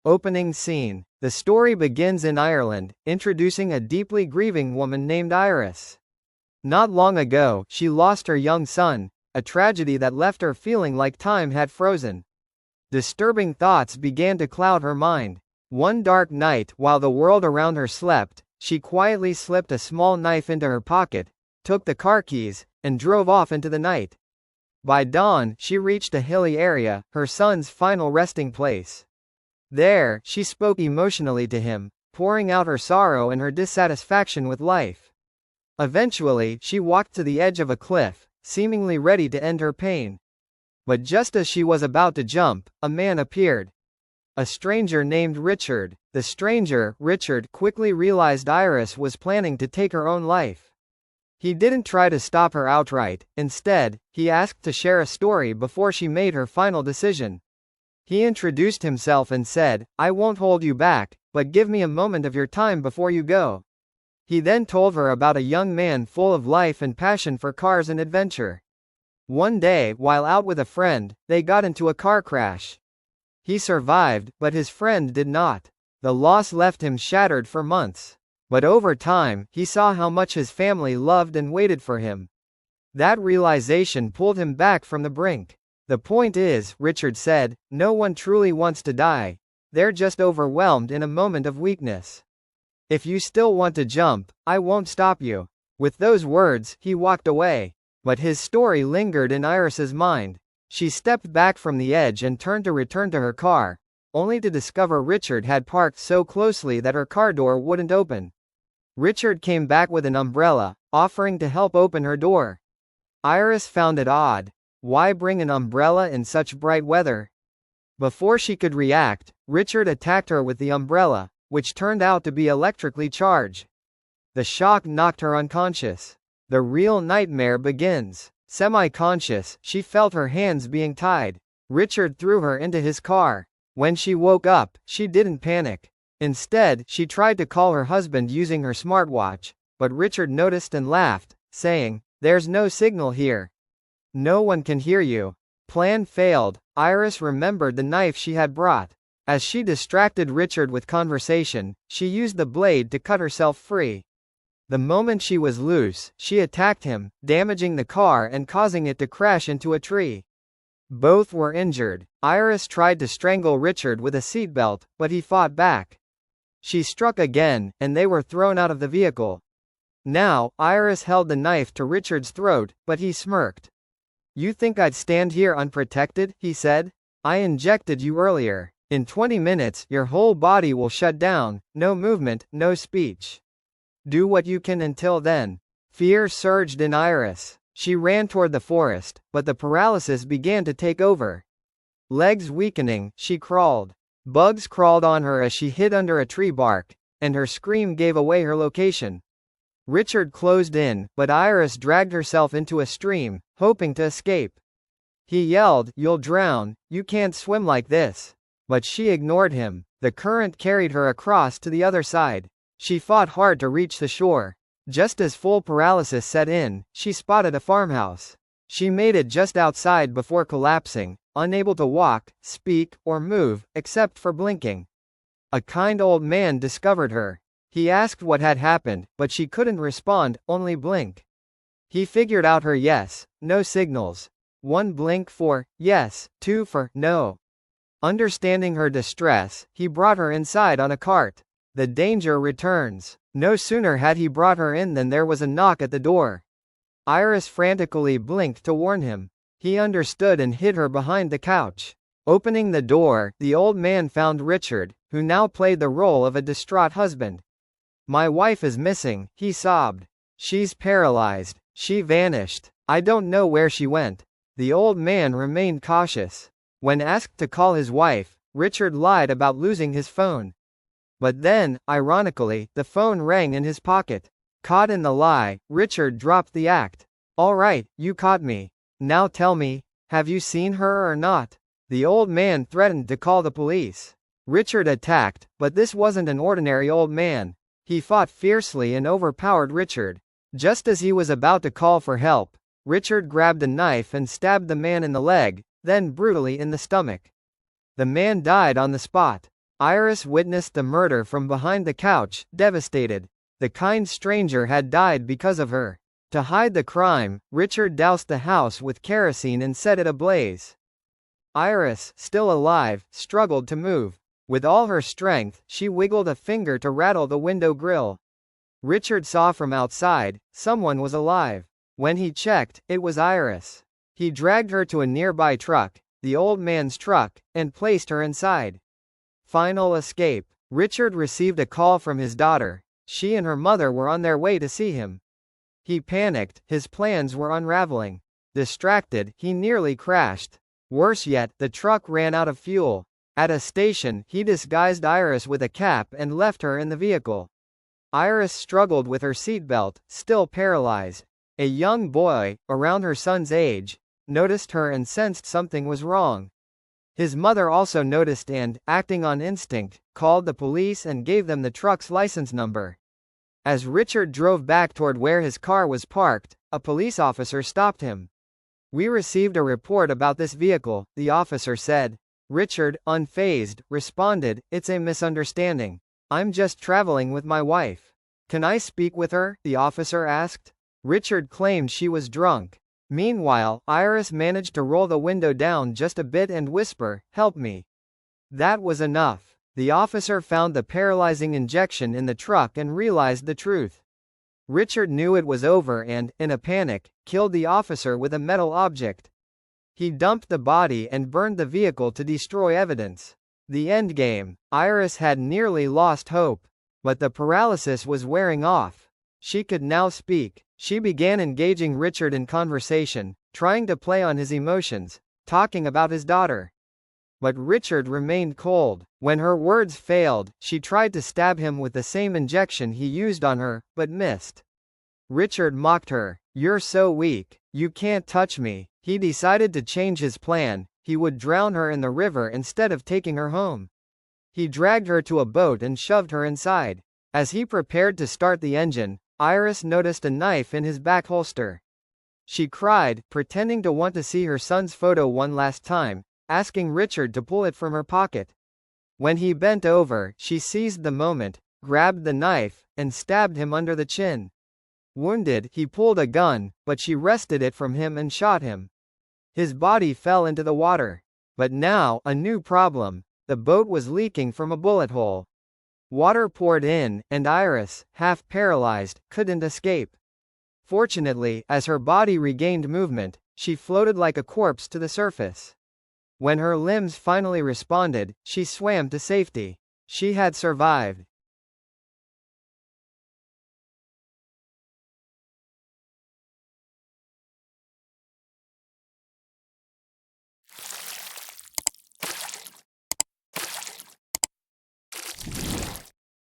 Opening scene. The story begins in Ireland, introducing a deeply grieving woman named Iris. Not long ago, she lost her young son, a tragedy that left her feeling like time had frozen. Disturbing thoughts began to cloud her mind. One dark night, while the world around her slept, she quietly slipped a small knife into her pocket, took the car keys, and drove off into the night. By dawn, she reached a hilly area, her son's final resting place. There, she spoke emotionally to him, pouring out her sorrow and her dissatisfaction with life. Eventually, she walked to the edge of a cliff, seemingly ready to end her pain. But just as she was about to jump, a man appeared. A stranger named Richard. The stranger, Richard, quickly realized Iris was planning to take her own life. He didn't try to stop her outright, instead, he asked to share a story before she made her final decision. He introduced himself and said, "I won't hold you back, but give me a moment of your time before you go." He then told her about a young man full of life and passion for cars and adventure. One day, while out with a friend, they got into a car crash. He survived, but his friend did not. The loss left him shattered for months. But over time, he saw how much his family loved and waited for him. That realization pulled him back from the brink. "The point is," Richard said, "no one truly wants to die. They're just overwhelmed in a moment of weakness. If you still want to jump, I won't stop you." With those words, he walked away. But his story lingered in Iris's mind. She stepped back from the edge and turned to return to her car, only to discover Richard had parked so closely that her car door wouldn't open. Richard came back with an umbrella, offering to help open her door. Iris found it odd. Why bring an umbrella in such bright weather? Before she could react, Richard attacked her with the umbrella, which turned out to be electrically charged. The shock knocked her unconscious. The real nightmare begins. Semi-conscious, she felt her hands being tied. Richard threw her into his car. When she woke up, she didn't panic. Instead, she tried to call her husband using her smartwatch, but Richard noticed and laughed, saying, "There's no signal here. No one can hear you." Plan failed. Iris remembered the knife she had brought. As she distracted Richard with conversation, she used the blade to cut herself free. The moment she was loose, she attacked him, damaging the car and causing it to crash into a tree. Both were injured. Iris tried to strangle Richard with a seatbelt, but he fought back. She struck again, and they were thrown out of the vehicle. Now, Iris held the knife to Richard's throat, but he smirked. "You think I'd stand here unprotected?" he said. "I injected you earlier. In 20 minutes, your whole body will shut down, no movement, no speech. Do what you can until then." Fear surged in Iris. She ran toward the forest, but the paralysis began to take over. Legs weakening, she crawled. Bugs crawled on her as she hid under a tree bark, and her scream gave away her location. Richard closed in, but Iris dragged herself into a stream, hoping to escape. He yelled, "You'll drown, you can't swim like this." But she ignored him. The current carried her across to the other side. She fought hard to reach the shore. Just as full paralysis set in, she spotted a farmhouse. She made it just outside before collapsing, unable to walk, speak, or move, except for blinking. A kind old man discovered her. He asked what had happened, but she couldn't respond, only blink. He figured out her yes, no signals. 1 blink for yes, 2 for no. Understanding her distress, he brought her inside on a cart. The danger returns. No sooner had he brought her in than there was a knock at the door. Iris frantically blinked to warn him. He understood and hid her behind the couch. Opening the door, the old man found Richard, who now played the role of a distraught husband. "My wife is missing," he sobbed. "She's paralyzed. She vanished. I don't know where she went." The old man remained cautious. When asked to call his wife, Richard lied about losing his phone. But then, ironically, the phone rang in his pocket. Caught in the lie, Richard dropped the act. "All right, you caught me. Now tell me, have you seen her or not?" The old man threatened to call the police. Richard attacked, but this wasn't an ordinary old man. He fought fiercely and overpowered Richard. Just as he was about to call for help, Richard grabbed a knife and stabbed the man in the leg, then brutally in the stomach. The man died on the spot. Iris witnessed the murder from behind the couch, devastated. The kind stranger had died because of her. To hide the crime, Richard doused the house with kerosene and set it ablaze. Iris, still alive, struggled to move. With all her strength, she wiggled a finger to rattle the window grill. Richard saw from outside, someone was alive. When he checked, it was Iris. He dragged her to a nearby truck, the old man's truck, and placed her inside. Final escape. Richard received a call from his daughter. She and her mother were on their way to see him. He panicked, his plans were unraveling. Distracted, he nearly crashed. Worse yet, the truck ran out of fuel. At a station, he disguised Iris with a cap and left her in the vehicle. Iris struggled with her seatbelt, still paralyzed. A young boy, around her son's age, noticed her and sensed something was wrong. His mother also noticed and, acting on instinct, called the police and gave them the truck's license number. As Richard drove back toward where his car was parked, a police officer stopped him. "We received a report about this vehicle," the officer said. Richard, unfazed, responded, "It's a misunderstanding. I'm just traveling with my wife." "Can I speak with her?" the officer asked. Richard claimed she was drunk. Meanwhile, Iris managed to roll the window down just a bit and whisper, "Help me." That was enough. The officer found the paralyzing injection in the truck and realized the truth. Richard knew it was over and, in a panic, killed the officer with a metal object. He dumped the body and burned the vehicle to destroy evidence. The endgame. Iris had nearly lost hope. But the paralysis was wearing off. She could now speak. She began engaging Richard in conversation, trying to play on his emotions, talking about his daughter. But Richard remained cold. When her words failed, she tried to stab him with the same injection he used on her, but missed. Richard mocked her. "You're so weak. You can't touch me." He decided to change his plan. He would drown her in the river instead of taking her home. He dragged her to a boat and shoved her inside. As he prepared to start the engine, Iris noticed a knife in his back holster. She cried, pretending to want to see her son's photo one last time, asking Richard to pull it from her pocket. When he bent over, she seized the moment, grabbed the knife, and stabbed him under the chin. Wounded, he pulled a gun, but she wrested it from him and shot him. His body fell into the water. But now, a new problem. The boat was leaking from a bullet hole. Water poured in, and Iris, half paralyzed, couldn't escape. Fortunately, as her body regained movement, she floated like a corpse to the surface. When her limbs finally responded, she swam to safety. She had survived.